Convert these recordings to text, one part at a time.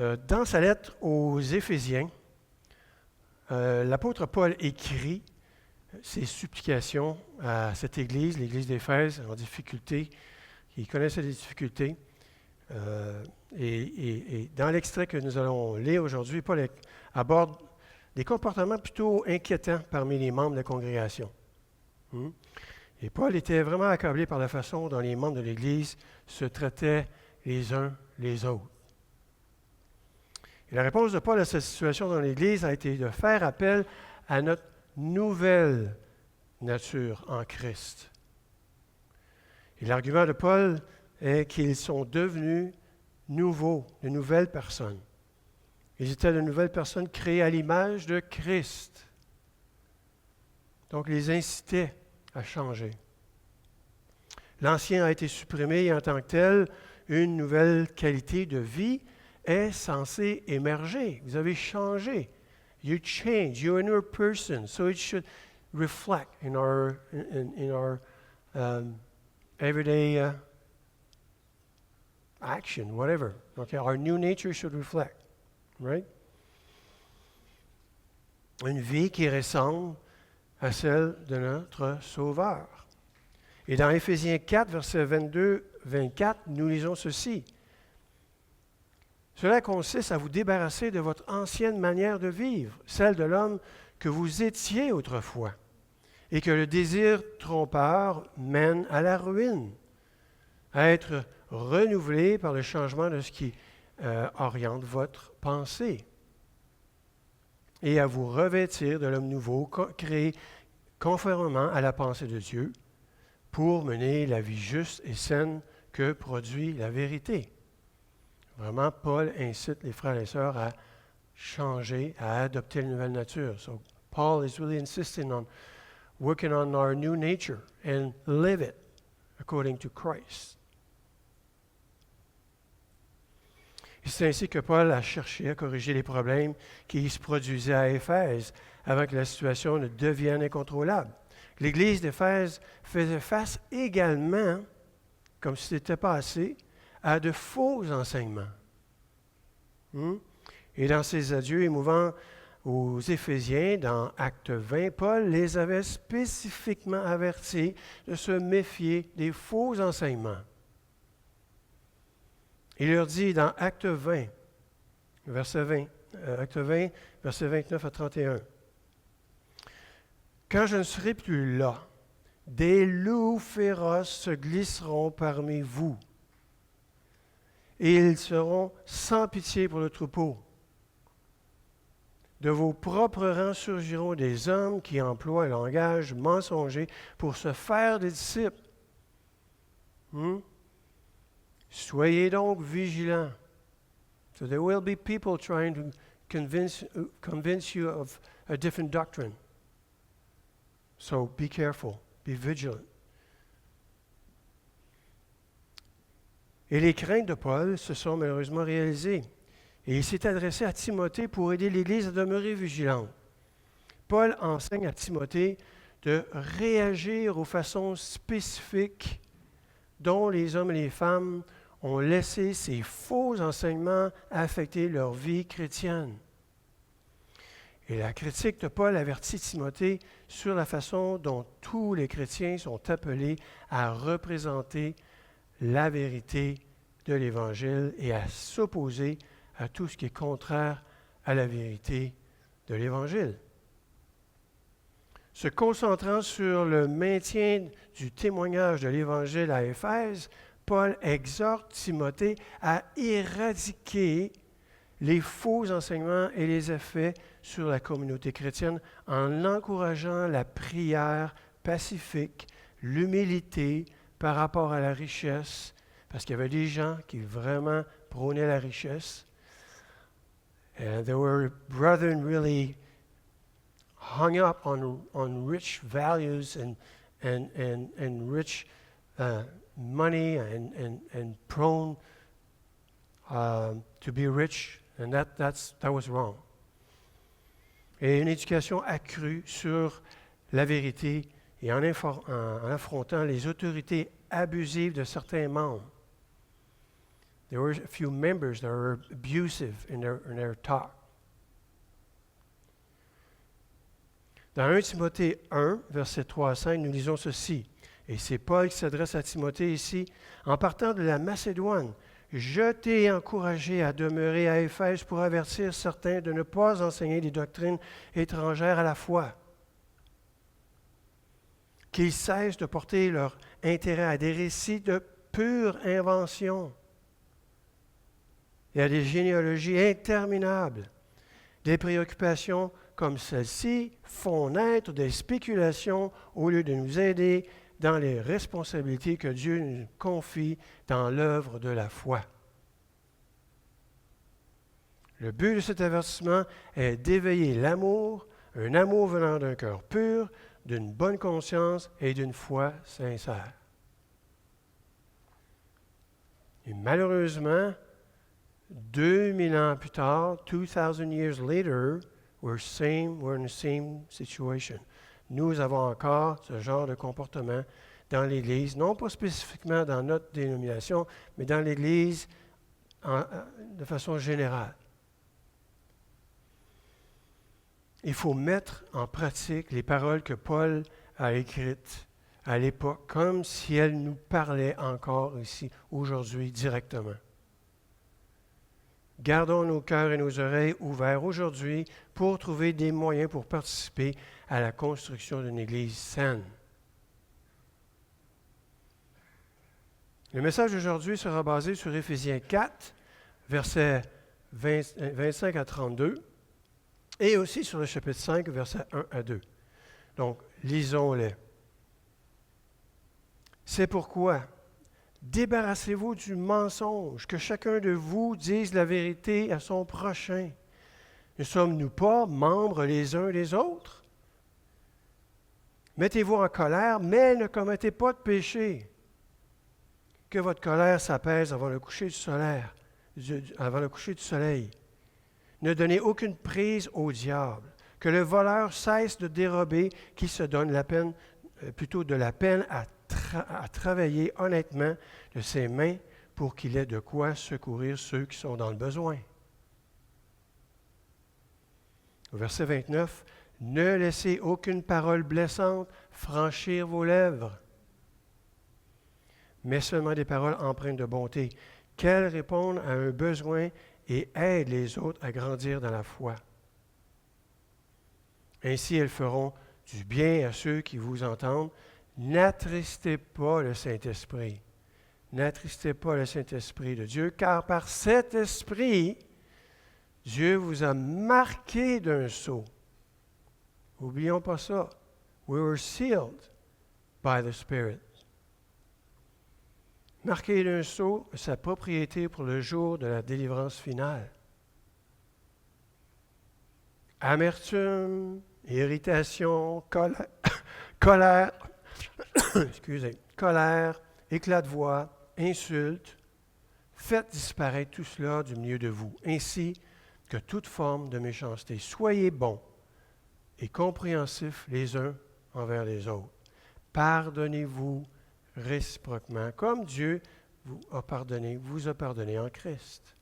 Dans sa lettre aux Éphésiens, l'apôtre Paul écrit ses supplications à cette église, l'église d'Éphèse, en difficulté. Il connaissait des difficultés. Et dans l'extrait que nous allons lire aujourd'hui, Paul aborde des comportements plutôt inquiétants parmi les membres de la congrégation. Et Paul était vraiment accablé par la façon dont les membres de l'Église se traitaient les uns les autres. Et la réponse de Paul à cette situation dans l'Église a été de faire appel à notre nouvelle nature en Christ. Et l'argument de Paul est qu'ils sont devenus nouveaux, de nouvelles personnes. Ils étaient de nouvelles personnes créées à l'image de Christ. Donc, ils les incitaient à changer. L'ancien a été supprimé et en tant que tel, une nouvelle qualité de vie est censée émerger. Vous avez changé. You change. You're a new person. So it should reflect in our everyday action, whatever. Okay? Our new nature should reflect. Right? Une vie qui ressemble à celle de notre Sauveur. Et dans Éphésiens 4, versets 22-24, nous lisons ceci. Cela consiste à vous débarrasser de votre ancienne manière de vivre, celle de l'homme que vous étiez autrefois, et que le désir trompeur mène à la ruine, à être renouvelé par le changement de ce qui oriente votre pensée, et à vous revêtir de l'homme nouveau, créé conformément à la pensée de Dieu, pour mener la vie juste et saine que produit la vérité. Vraiment, Paul incite les frères et sœurs à changer, à adopter une nouvelle nature. So, Paul is really insisting on working on our new nature and live it according to Christ. Et c'est ainsi que Paul a cherché à corriger les problèmes qui se produisaient à Éphèse avant que la situation ne devienne incontrôlable. L'Église d'Éphèse faisait face également, comme si ce n'était pas assez, à de faux enseignements. Et dans ses adieux émouvants aux Éphésiens, dans Acte 20, Paul les avait spécifiquement avertis de se méfier des faux enseignements. Il leur dit dans Acte 20, verset 29 à 31, « Quand je ne serai plus là, des loups féroces se glisseront parmi vous, et ils seront sans pitié pour le troupeau. De vos propres rangs surgiront des hommes qui emploient un langage mensonger pour se faire des disciples. Soyez donc vigilants. So there will be people trying to convince you of a different doctrine. So be careful, be vigilant. Et les craintes de Paul se sont malheureusement réalisées. Et il s'est adressé à Timothée pour aider l'Église à demeurer vigilante. Paul enseigne à Timothée de réagir aux façons spécifiques dont les hommes et les femmes ont laissé ces faux enseignements affecter leur vie chrétienne. Et la critique de Paul avertit Timothée sur la façon dont tous les chrétiens sont appelés à représenter la vérité de l'Évangile et à s'opposer à tout ce qui est contraire à la vérité de l'Évangile. Se concentrant sur le maintien du témoignage de l'Évangile à Éphèse, Paul exhorte Timothée à éradiquer les faux enseignements et les effets sur la communauté chrétienne en encourageant la prière pacifique, l'humilité par rapport à la richesse, parce qu'il y avait des gens qui vraiment prônaient la richesse. And there were brethren really hung up on rich values and rich money and prone to be rich, and that was wrong. Et une éducation accrue sur la vérité et en affrontant les autorités abusives de certains membres. There were a few members that were abusive in their talk. Dans 1 Timothée 1, versets 3 à 5, nous lisons ceci. Et c'est Paul qui s'adresse à Timothée ici. En partant de la Macédoine, je t'ai encouragé à demeurer à Éphèse pour avertir certains de ne pas enseigner des doctrines étrangères à la foi, qu'ils cessent de porter leur intérêt à des récits de pure invention et à des généalogies interminables. Des préoccupations comme celles-ci font naître des spéculations au lieu de nous aider dans les responsabilités que Dieu nous confie dans l'œuvre de la foi. Le but de cet avertissement est d'éveiller l'amour, un amour venant d'un cœur pur, d'une bonne conscience et d'une foi sincère. Et malheureusement, 2000 ans plus tard, 2000 years later, we're in the same situation. Nous avons encore ce genre de comportement dans l'Église, non pas spécifiquement dans notre dénomination, mais dans l'Église de façon générale. Il faut mettre en pratique les paroles que Paul a écrites à l'époque, comme si elles nous parlaient encore ici, aujourd'hui, directement. Gardons nos cœurs et nos oreilles ouverts aujourd'hui pour trouver des moyens pour participer à la construction d'une Église saine. Le message d'aujourd'hui sera basé sur Éphésiens 4, versets 25 à 32, et aussi sur le chapitre 5, versets 1 à 2. Donc, lisons-les. C'est pourquoi, débarrassez-vous du mensonge, que chacun de vous dise la vérité à son prochain. Ne sommes-nous pas membres les uns des autres? Mettez-vous en colère, mais ne commettez pas de péché. Que votre colère s'apaise avant le coucher du soleil. Ne donnez aucune prise au diable. Que le voleur cesse de dérober, qu'il se donne de la peine à travailler honnêtement de ses mains pour qu'il ait de quoi secourir ceux qui sont dans le besoin. Au verset 29, « Ne laissez aucune parole blessante franchir vos lèvres, mais seulement des paroles empreintes de bonté, qu'elles répondent à un besoin et aident les autres à grandir dans la foi. Ainsi, elles feront du bien à ceux qui vous entendent. N'attristez pas le Saint-Esprit. N'attristez pas le Saint-Esprit de Dieu, car par cet Esprit, Dieu vous a marqué d'un sceau. N'oublions pas ça. We were sealed by the Spirit. Marqué d'un sceau, sa propriété pour le jour de la délivrance finale. Amertume, irritation, colère, colère, éclat de voix, insultes, faites disparaître tout cela du milieu de vous, ainsi que toute forme de méchanceté. Soyez bons et compréhensifs les uns envers les autres. Pardonnez-vous réciproquement, comme Dieu vous a pardonné en Christ.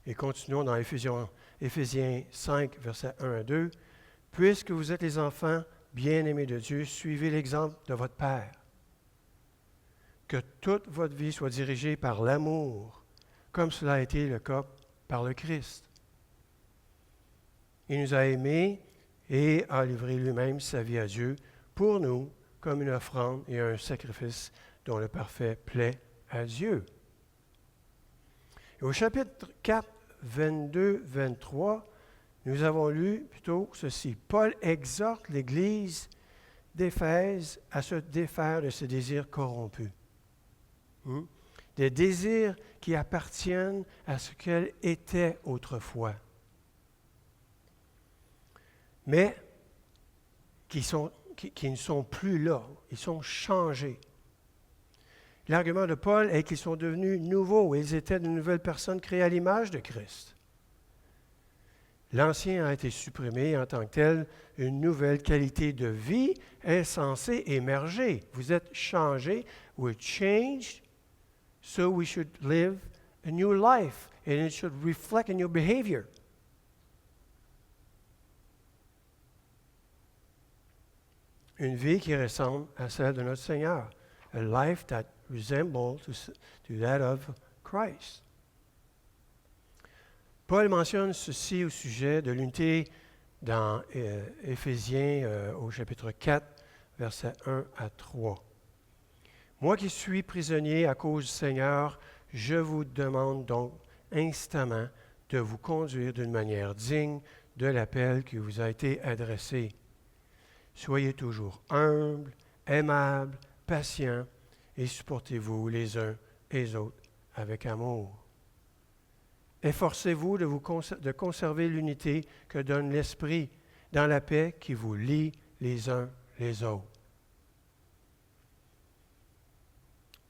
Et continuons dans Éphésiens 5, versets 1 à 2. « Puisque vous êtes les enfants bien-aimés de Dieu, suivez l'exemple de votre Père. Que toute votre vie soit dirigée par l'amour, comme cela a été le cas par le Christ. Il nous a aimés et a livré lui-même sa vie à Dieu pour nous, comme une offrande et un sacrifice dont le parfait plaît à Dieu. » Et au chapitre 4, 22-23, nous avons lu plutôt ceci. Paul exhorte l'Église d'Éphèse à se défaire de ses désirs corrompus. Des désirs qui appartiennent à ce qu'elle était autrefois, mais qui ne sont plus là. Ils sont changés. L'argument de Paul est qu'ils sont devenus nouveaux. Ils étaient de nouvelles personnes créées à l'image de Christ. L'ancien a été supprimé en tant que tel. Une nouvelle qualité de vie est censée émerger. Vous êtes changés. We're changed So we should live a new life, and it should reflect in your behavior. Une vie qui ressemble à celle de notre Seigneur. A life that resembles to that of Christ. Paul mentionne ceci au sujet de l'unité dans Éphésiens au chapitre 4, versets 1 à 3. Moi qui suis prisonnier à cause du Seigneur, je vous demande donc instamment de vous conduire d'une manière digne de l'appel qui vous a été adressé. Soyez toujours humbles, aimables, patients et supportez-vous les uns et les autres avec amour. Efforcez-vous de conserver l'unité que donne l'Esprit dans la paix qui vous lie les uns les autres.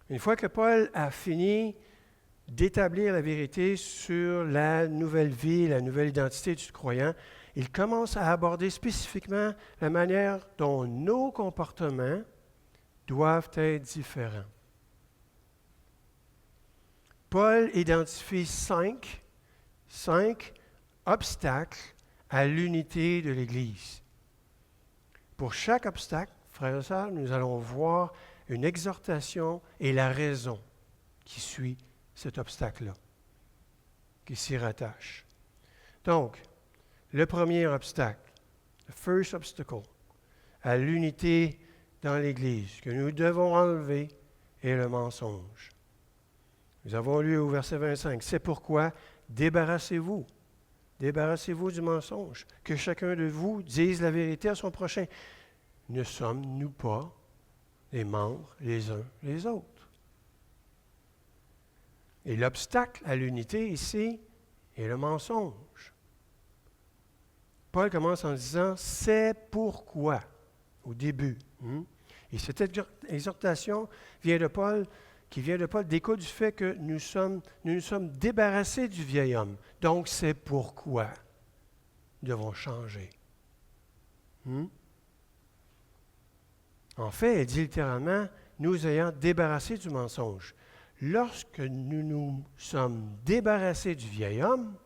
Une fois que Paul a fini d'établir la vérité sur la nouvelle vie, la nouvelle identité du croyant, il commence à aborder spécifiquement la manière dont nos comportements doivent être différents. Paul identifie cinq obstacles à l'unité de l'Église. Pour chaque obstacle, frères et sœurs, nous allons voir une exhortation et la raison qui suit cet obstacle-là, qui s'y rattache. Donc, le premier obstacle, the first obstacle, à l'unité dans l'Église, que nous devons enlever, est le mensonge. Nous avons lu au verset 25, c'est pourquoi débarrassez-vous du mensonge, que chacun de vous dise la vérité à son prochain. Ne sommes-nous pas les membres les uns les autres? Et l'obstacle à l'unité ici est le mensonge. Paul commence en disant « c'est pourquoi » au début. Et cette exhortation vient de Paul, découle du fait que nous nous sommes débarrassés du vieil homme. Donc, c'est pourquoi nous devons changer. En fait, elle dit littéralement, nous ayant débarrassés du mensonge. Lorsque nous nous sommes débarrassés du vieil homme,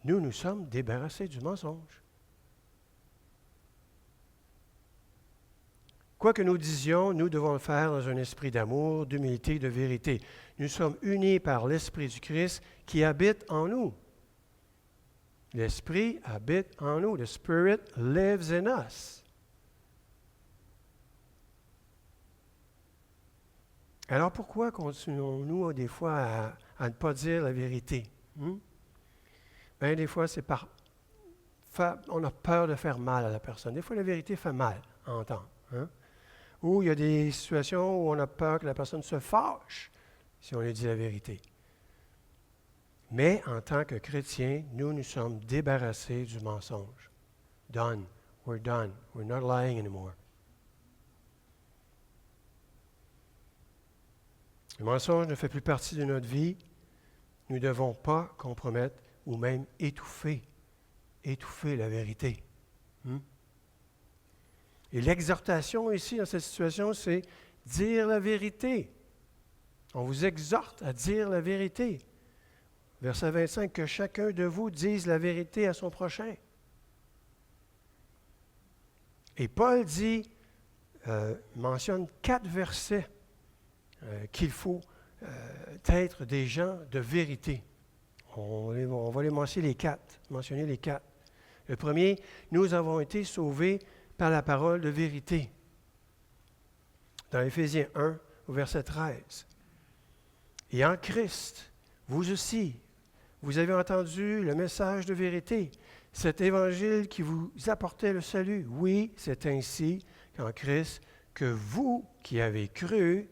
nous nous sommes débarrassés du mensonge. Quoi que nous disions, nous devons le faire dans un esprit d'amour, d'humilité, de vérité. Nous sommes unis par l'Esprit du Christ qui habite en nous. L'Esprit habite en nous. The Spirit lives in us. Alors pourquoi continuons-nous des fois à ne pas dire la vérité? Bien, des fois, on a peur de faire mal à la personne. Des fois, la vérité fait mal à entendre. Ou il y a des situations où on a peur que la personne se fâche si on lui dit la vérité. Mais en tant que chrétiens, nous sommes débarrassés du mensonge. Done. We're done. We're not lying anymore. Le mensonge ne fait plus partie de notre vie. Nous ne devons pas compromettre ou même étouffer la vérité. Et l'exhortation ici, dans cette situation, c'est dire la vérité. On vous exhorte à dire la vérité. Verset 25, que chacun de vous dise la vérité à son prochain. Et Paul mentionne 4 versets qu'il faut être des gens de vérité. On va les mentionner les 4. Le premier, nous avons été sauvés par la parole de vérité. Dans Éphésiens 1, au verset 13. Et en Christ, vous aussi, vous avez entendu le message de vérité, cet évangile qui vous apportait le salut. Oui, c'est ainsi qu'en Christ, que vous qui avez cru,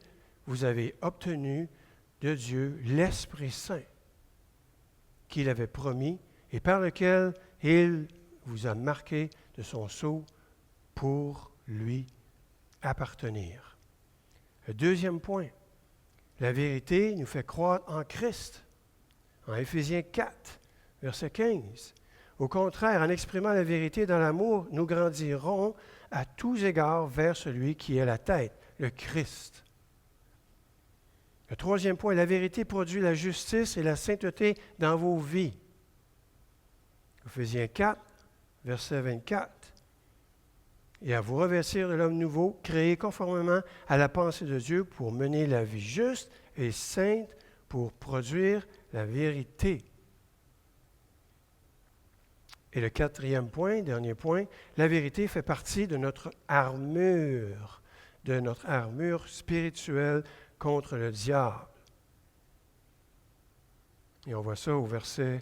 vous avez obtenu de Dieu l'Esprit Saint qu'il avait promis et par lequel il vous a marqué de son sceau pour lui appartenir. Le deuxième point, la vérité nous fait croître en Christ. En Éphésiens 4, verset 15. Au contraire, en exprimant la vérité dans l'amour, nous grandirons à tous égards vers celui qui est la tête, le Christ. Le troisième point, la vérité produit la justice et la sainteté dans vos vies. Éphésiens 4, verset 24. Et à vous revêtir de l'homme nouveau, créé conformément à la pensée de Dieu pour mener la vie juste et sainte, pour produire la vérité. Et le quatrième point, dernier point, la vérité fait partie de notre armure spirituelle contre le diable. Et on voit ça au verset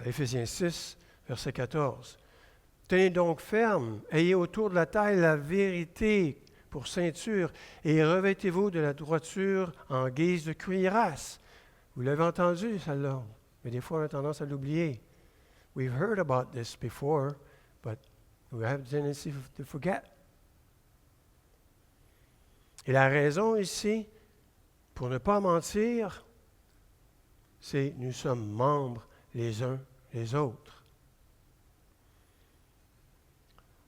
Éphésiens 6, verset 14. Tenez donc ferme, ayez autour de la taille la vérité pour ceinture et revêtez-vous de la droiture en guise de cuirasse. Vous l'avez entendu, celle-là, mais des fois on a tendance à l'oublier. We've heard about this before, but we have a tendency to forget. Et la raison ici, pour ne pas mentir, c'est nous sommes membres les uns les autres.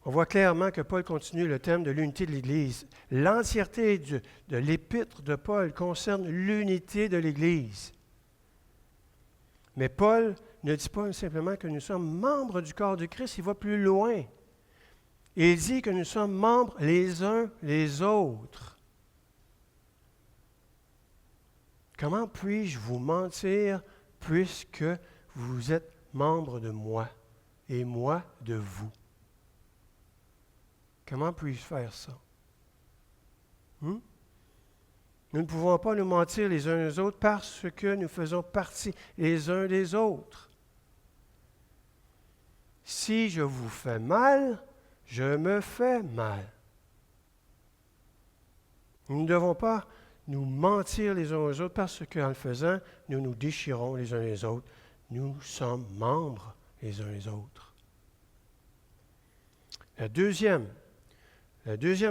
On voit clairement que Paul continue le thème de l'unité de l'Église. L'entièreté de l'épître de Paul concerne l'unité de l'Église. Mais Paul ne dit pas simplement que nous sommes membres du corps de Christ, il va plus loin. Il dit que nous sommes membres les uns les autres. Comment puis-je vous mentir puisque vous êtes membres de moi et moi de vous? Comment puis-je faire ça? Nous ne pouvons pas nous mentir les uns les autres parce que nous faisons partie les uns des autres. Si je vous fais mal, je me fais mal. Nous ne devons pas nous mentir les uns aux autres parce qu'en le faisant, nous nous déchirons les uns les autres. Nous sommes membres les uns les autres. Le deuxième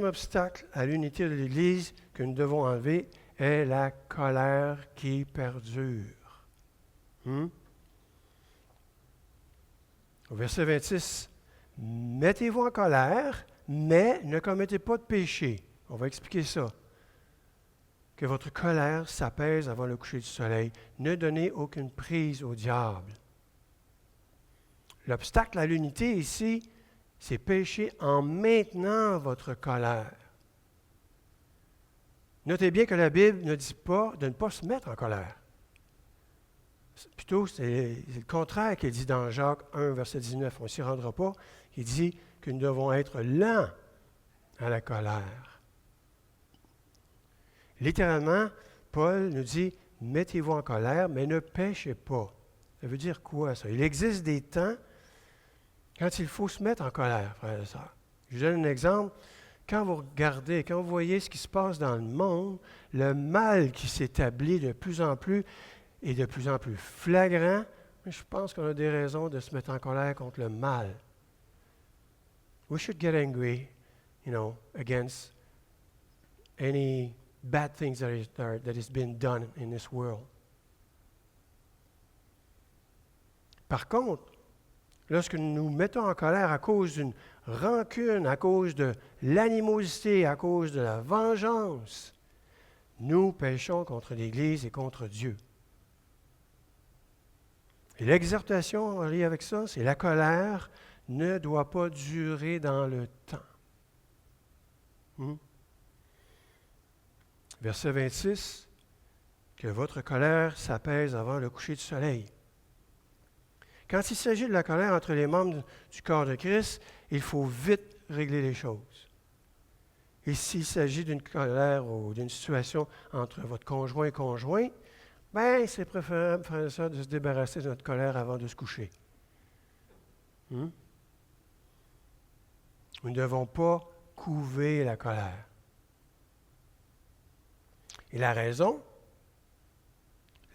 obstacle à l'unité de l'Église que nous devons enlever est la colère qui perdure. Au verset 26, « Mettez-vous en colère, mais ne commettez pas de péché. » On va expliquer ça. Que votre colère s'apaise avant le coucher du soleil. Ne donnez aucune prise au diable. L'obstacle à l'unité ici, c'est pécher en maintenant votre colère. Notez bien que la Bible ne dit pas de ne pas se mettre en colère. Plutôt, c'est le contraire qu'il dit dans Jacques 1, verset 19. On ne s'y rendra pas. Il dit que nous devons être lents à la colère. Littéralement, Paul nous dit « Mettez-vous en colère, mais ne péchez pas ». Ça veut dire quoi, ça? Il existe des temps quand il faut se mettre en colère, frères et sœurs. Je vous donne un exemple. Quand vous regardez, quand vous voyez ce qui se passe dans le monde, le mal qui s'établit de plus en plus et de plus en plus flagrant, je pense qu'on a des raisons de se mettre en colère contre le mal. We should get angry, against any bad things that is being done in this world. Par contre, lorsque nous nous mettons en colère à cause d'une rancune, à cause de l'animosité, à cause de la vengeance, nous péchons contre l'Église et contre Dieu. Et l'exhortation liée avec ça, c'est la colère ne doit pas durer dans le temps. Verset 26, que votre colère s'apaise avant le coucher du soleil. Quand il s'agit de la colère entre les membres du corps de Christ, il faut vite régler les choses. Et s'il s'agit d'une colère ou d'une situation entre votre conjoint et conjoint, c'est préférable, frères et sœurs, de se débarrasser de notre colère avant de se coucher. Nous ne devons pas couver la colère. Et la raison,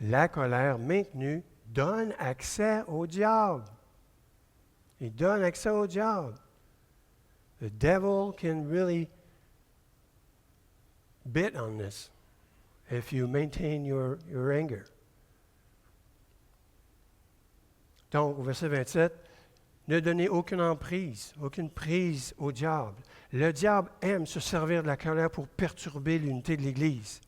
la colère maintenue donne accès au diable. Il donne accès au diable. The devil can really bit on this if you maintain your anger. Donc, au verset 27, ne donnez aucune emprise, aucune prise au diable. Le diable aime se servir de la colère pour perturber l'unité de l'Église.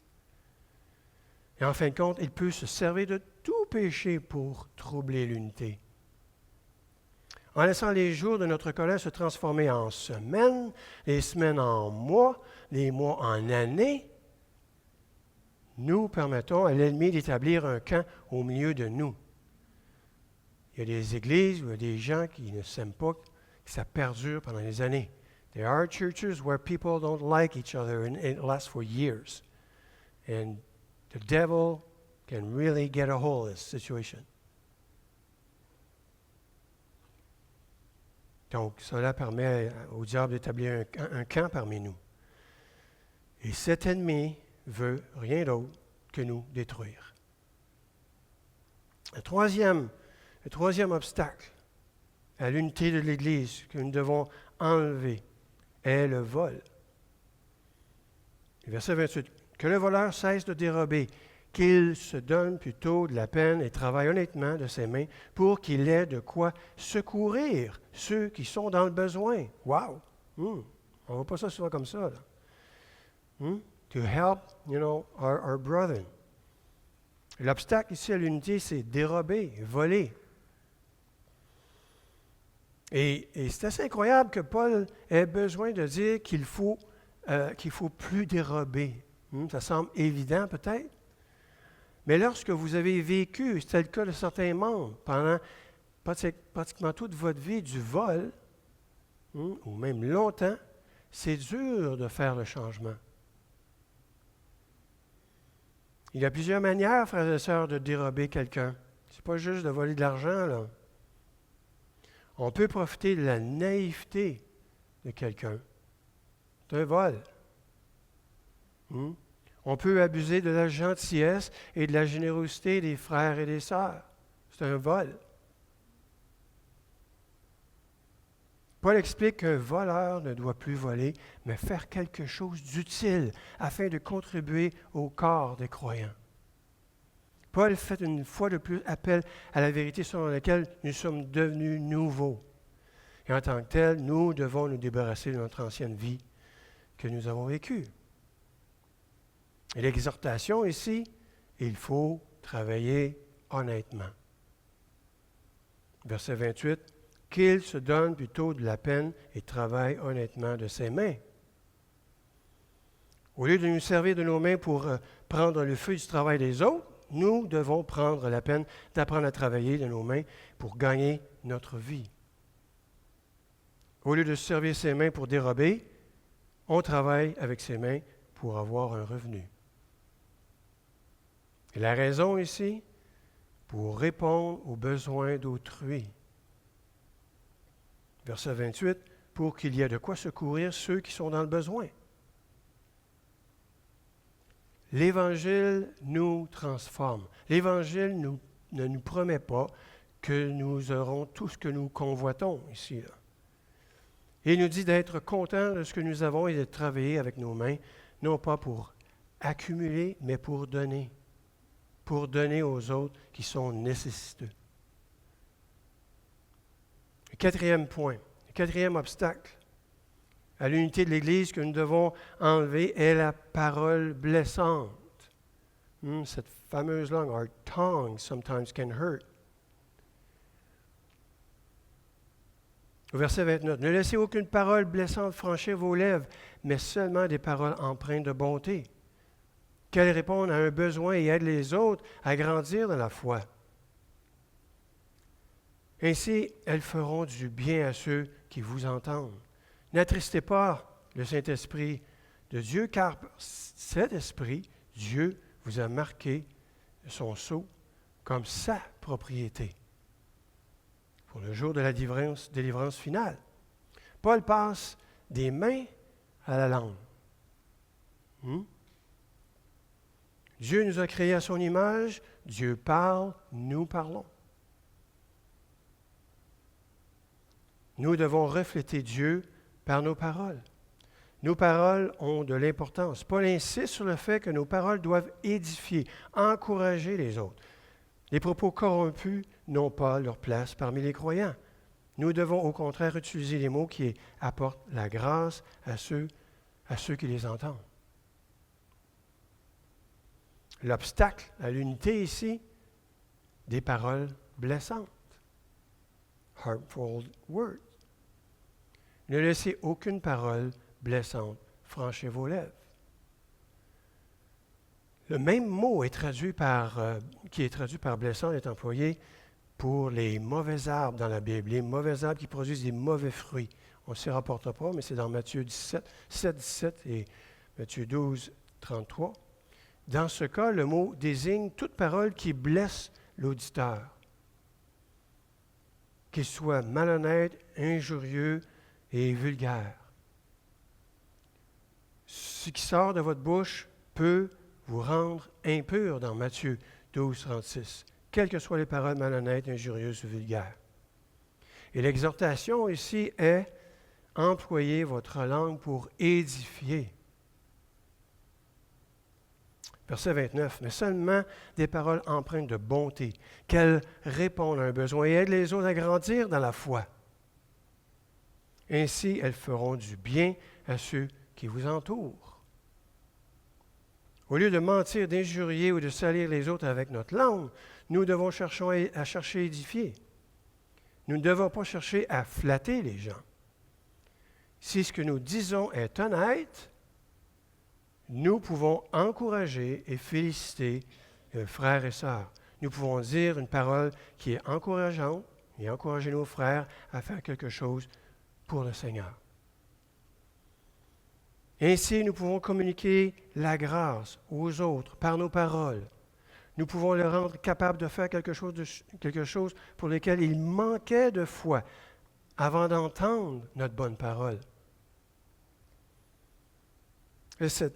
Et en fin de compte, il peut se servir de tout péché pour troubler l'unité. En laissant les jours de notre colère se transformer en semaines, les semaines en mois, les mois en années, nous permettons à l'ennemi d'établir un camp au milieu de nous. Il y a des églises où il y a des gens qui ne s'aiment pas, que ça perdure pendant des années. There are churches where people don't like each other and it lasts for years. And the devil can really get a hold of this situation. Donc, cela permet au diable d'établir un camp parmi nous. Et cet ennemi veut rien d'autre que nous détruire. Le troisième obstacle à l'unité de l'Église que nous devons enlever est le vol. Verset 28. Que le voleur cesse de dérober, qu'il se donne plutôt de la peine et travaille honnêtement de ses mains pour qu'il ait de quoi secourir ceux qui sont dans le besoin. Wow! On ne voit pas ça souvent comme ça. Là. To help, our brethren. L'obstacle ici à l'unité, c'est dérober, voler. Et c'est assez incroyable que Paul ait besoin de dire qu'il faut plus dérober. Ça semble évident peut-être. Mais lorsque vous avez vécu, c'était le cas de certains membres, pendant pratiquement toute votre vie du vol, ou même longtemps, c'est dur de faire le changement. Il y a plusieurs manières, frères et sœurs, de dérober quelqu'un. Ce n'est pas juste de voler de l'argent, là. On peut profiter de la naïveté de quelqu'un. C'est un vol. On peut abuser de la gentillesse et de la générosité des frères et des sœurs. C'est un vol. Paul explique qu'un voleur ne doit plus voler, mais faire quelque chose d'utile afin de contribuer au corps des croyants. Paul fait une fois de plus appel à la vérité selon laquelle nous sommes devenus nouveaux. Et en tant que tel, nous devons nous débarrasser de notre ancienne vie que nous avons vécue. Et l'exhortation ici, il faut travailler honnêtement. Verset 28, qu'il se donne plutôt de la peine et travaille honnêtement de ses mains. Au lieu de nous servir de nos mains pour prendre le feu du travail des autres, nous devons prendre la peine d'apprendre à travailler de nos mains pour gagner notre vie. Au lieu de se servir ses mains pour dérober, on travaille avec ses mains pour avoir un revenu. Et la raison ici, pour répondre aux besoins d'autrui. Verset 28, pour qu'il y ait de quoi secourir ceux qui sont dans le besoin. L'Évangile nous transforme. L'Évangile ne nous promet pas que nous aurons tout ce que nous convoitons ici. Là. Il nous dit d'être contents de ce que nous avons et de travailler avec nos mains, non pas pour accumuler, mais pour donner aux autres qui sont nécessiteux. Le quatrième point, le quatrième obstacle à l'unité de l'Église que nous devons enlever est la parole blessante. Cette fameuse langue, our tongue sometimes can hurt. Au verset 29, ne laissez aucune parole blessante franchir vos lèvres, mais seulement des paroles empreintes de bonté, qu'elles répondent à un besoin et aident les autres à grandir dans la foi. Ainsi, elles feront du bien à ceux qui vous entendent. N'attristez pas le Saint-Esprit de Dieu, car cet Esprit, Dieu vous a marqué son sceau comme sa propriété pour le jour de la délivrance finale. Paul passe des mains à la langue. Dieu nous a créés à son image, Dieu parle, nous parlons. Nous devons refléter Dieu par nos paroles. Nos paroles ont de l'importance. Paul insiste sur le fait que nos paroles doivent édifier, encourager les autres. Les propos corrompus n'ont pas leur place parmi les croyants. Nous devons au contraire utiliser les mots qui apportent la grâce à ceux qui les entendent. L'obstacle à l'unité ici, des paroles blessantes. Harmful words. Ne laissez aucune parole blessante franchir vos lèvres. Le même mot qui est traduit par blessant est employé pour les mauvais arbres dans la Bible, les mauvais arbres qui produisent des mauvais fruits. On ne s'y rapporte pas, mais c'est dans Matthieu 17 et Matthieu 12, 33. Dans ce cas, le mot désigne toute parole qui blesse l'auditeur, qu'il soit malhonnête, injurieux et vulgaire. Ce qui sort de votre bouche peut vous rendre impur dans Matthieu 12, 36, quelles que soient les paroles malhonnêtes, injurieuses ou vulgaires. Et l'exhortation ici est « employez votre langue pour édifier ». Verset 29, « mais seulement des paroles empreintes de bonté, qu'elles répondent à un besoin et aident les autres à grandir dans la foi. Ainsi, elles feront du bien à ceux qui vous entourent. » Au lieu de mentir, d'injurier ou de salir les autres avec notre langue, nous devons chercher à édifier. Nous ne devons pas chercher à flatter les gens. Si ce que nous disons est honnête, nous pouvons encourager et féliciter frères et sœurs. Nous pouvons dire une parole qui est encourageante et encourager nos frères à faire quelque chose pour le Seigneur. Ainsi, nous pouvons communiquer la grâce aux autres par nos paroles. Nous pouvons les rendre capables de faire quelque chose pour lequel ils manquaient de foi avant d'entendre notre bonne parole. Et c'est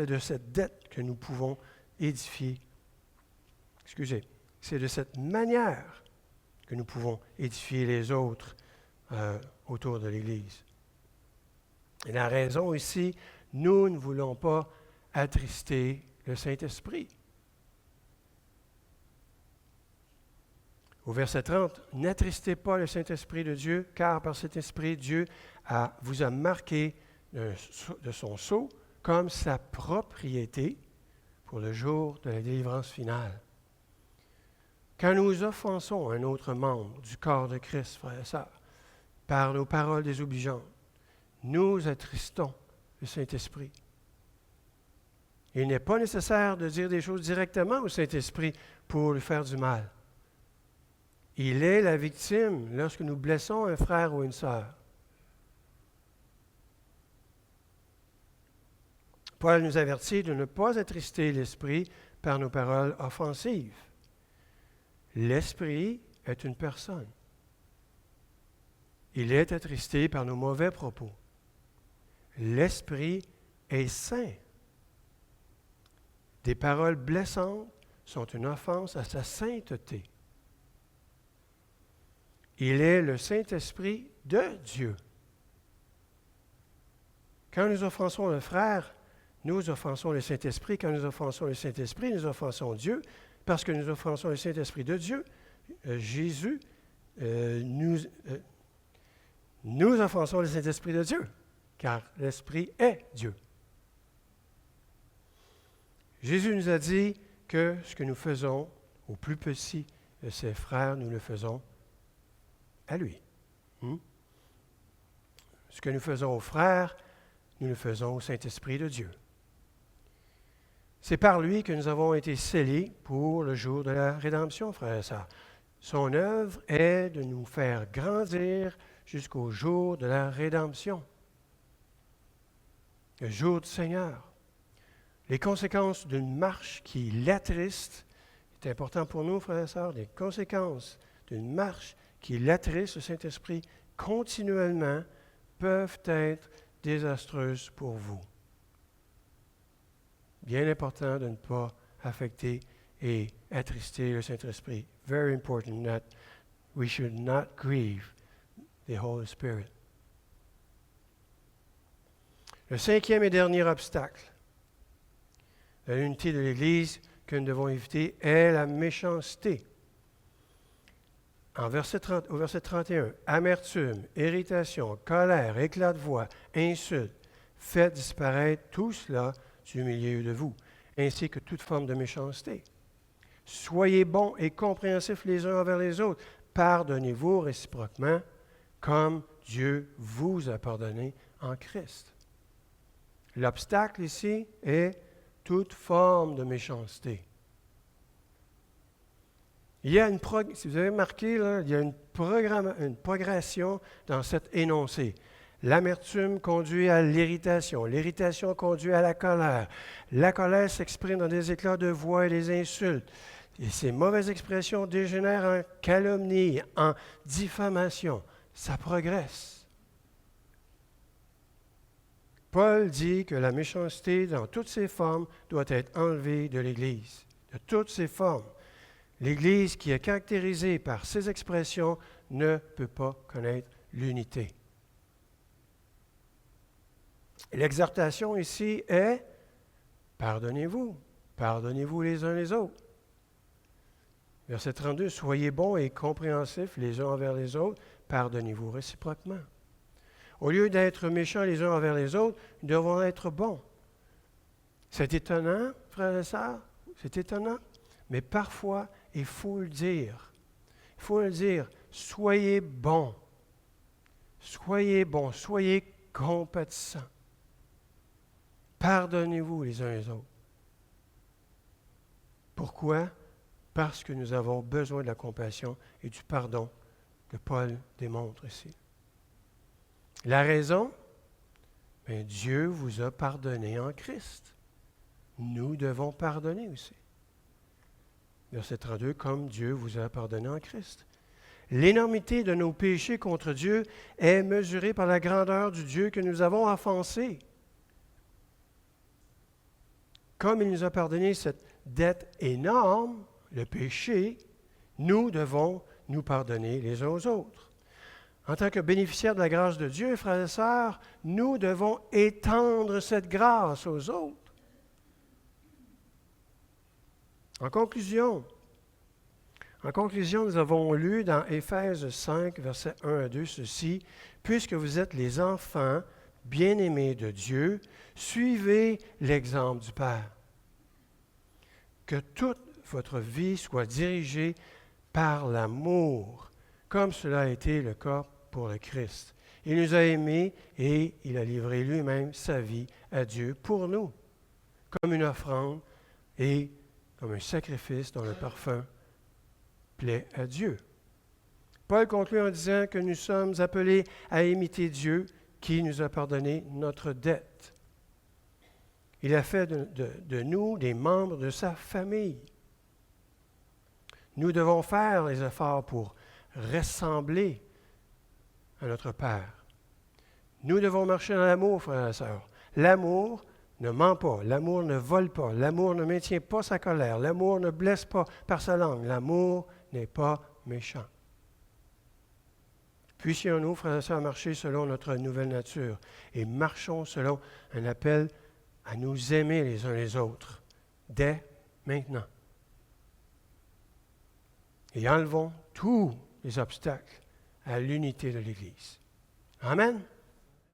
de cette dette que nous pouvons édifier. C'est de cette manière que nous pouvons édifier les autres autour de l'Église. Et la raison ici, nous ne voulons pas attrister le Saint-Esprit. Au verset 30, « N'attristez pas le Saint-Esprit de Dieu, car par cet Esprit, Dieu vous a marqué de son sceau comme sa propriété pour le jour de la délivrance finale. » Quand nous offensons un autre membre du corps de Christ, frères et sœurs, par nos paroles désobligeantes, nous attristons le Saint-Esprit. Il n'est pas nécessaire de dire des choses directement au Saint-Esprit pour lui faire du mal. Il est la victime lorsque nous blessons un frère ou une sœur. Paul nous avertit de ne pas attrister l'Esprit par nos paroles offensives. L'Esprit est une personne. Il est attristé par nos mauvais propos. L'Esprit est saint. Des paroles blessantes sont une offense à sa sainteté. Il est le Saint-Esprit de Dieu. Quand nous offensons le frère, nous offensons le Saint-Esprit. Quand nous offensons le Saint-Esprit, nous offensons Dieu. Parce que nous offensons le Saint-Esprit de Dieu, Jésus, nous offensons le Saint-Esprit de Dieu, car l'Esprit est Dieu. Jésus nous a dit que ce que nous faisons au plus petit de ses frères, nous le faisons à lui. Ce que nous faisons aux frères, nous le faisons au Saint-Esprit de Dieu. C'est par lui que nous avons été scellés pour le jour de la rédemption, frères et sœurs. Son œuvre est de nous faire grandir jusqu'au jour de la rédemption, le jour du Seigneur. Les conséquences d'une marche qui l'attriste, c'est important pour nous, frères et sœurs, les conséquences d'une marche qui l'attriste, le Saint-Esprit, continuellement, peuvent être désastreuses pour vous. Bien important de ne pas affecter et attrister le Saint-Esprit. Very important that we should not grieve the Holy Spirit. Le cinquième et dernier obstacle à l'unité de l'Église que nous devons éviter est la méchanceté. Au verset 31, amertume, irritation, colère, éclat de voix, insulte, faites disparaître tout cela du milieu de vous. ainsi que toute forme de méchanceté. Soyez bons et compréhensifs les uns envers les autres. Pardonnez-vous réciproquement, comme Dieu vous a pardonné en Christ. L'obstacle ici est toute forme de méchanceté. Il y a si vous avez remarqué, là, il y a une progression dans cet énoncé. L'amertume conduit à l'irritation. L'irritation conduit à la colère. La colère s'exprime dans des éclats de voix et des insultes. Et ces mauvaises expressions dégénèrent en calomnie, en diffamation. Ça progresse. Paul dit que la méchanceté, dans toutes ses formes, doit être enlevée de l'Église. De toutes ses formes. L'Église qui est caractérisée par ces expressions ne peut pas connaître l'unité. L'exhortation ici est « Pardonnez-vous, pardonnez-vous les uns les autres ». Verset 32, « Soyez bons et compréhensifs les uns envers les autres, pardonnez-vous réciproquement ». Au lieu d'être méchants les uns envers les autres, nous devons être bons. C'est étonnant, frères et sœurs, c'est étonnant, mais parfois, il faut le dire. Il faut le dire, soyez bons, soyez compatissants. Pardonnez-vous les uns les autres. Pourquoi? Parce que nous avons besoin de la compassion et du pardon que Paul démontre ici. La raison? Bien, Dieu vous a pardonné en Christ. Nous devons pardonner aussi. Verset 32, comme Dieu vous a pardonné en Christ. L'énormité de nos péchés contre Dieu est mesurée par la grandeur du Dieu que nous avons offensé. Comme il nous a pardonné cette dette énorme, le péché, nous devons nous pardonner les uns aux autres. En tant que bénéficiaires de la grâce de Dieu, frères et sœurs, nous devons étendre cette grâce aux autres. En conclusion, nous avons lu dans Éphèse 5, versets 1 à 2, ceci, « Puisque vous êtes les enfants bien-aimés de Dieu, suivez l'exemple du Père. Que toute votre vie soit dirigée par l'amour, comme cela a été le cas pour le Christ. Il nous a aimés et il a livré lui-même sa vie à Dieu pour nous, comme une offrande et comme un sacrifice dont le parfum plaît à Dieu. » Paul conclut en disant que nous sommes appelés à imiter Dieu qui nous a pardonné notre dette. Il a fait de nous des membres de sa famille. Nous devons faire les efforts pour ressembler à notre Père. Nous devons marcher dans l'amour, frères et sœurs. L'amour ne ment pas, l'amour ne vole pas, l'amour ne maintient pas sa colère, l'amour ne blesse pas par sa langue, l'amour n'est pas méchant. Puissions-nous, frères et sœurs, marcher selon notre nouvelle nature et marchons selon un appel à nous aimer les uns les autres, dès maintenant. Et enlevons tous les obstacles à l'unité de l'Église. Amen.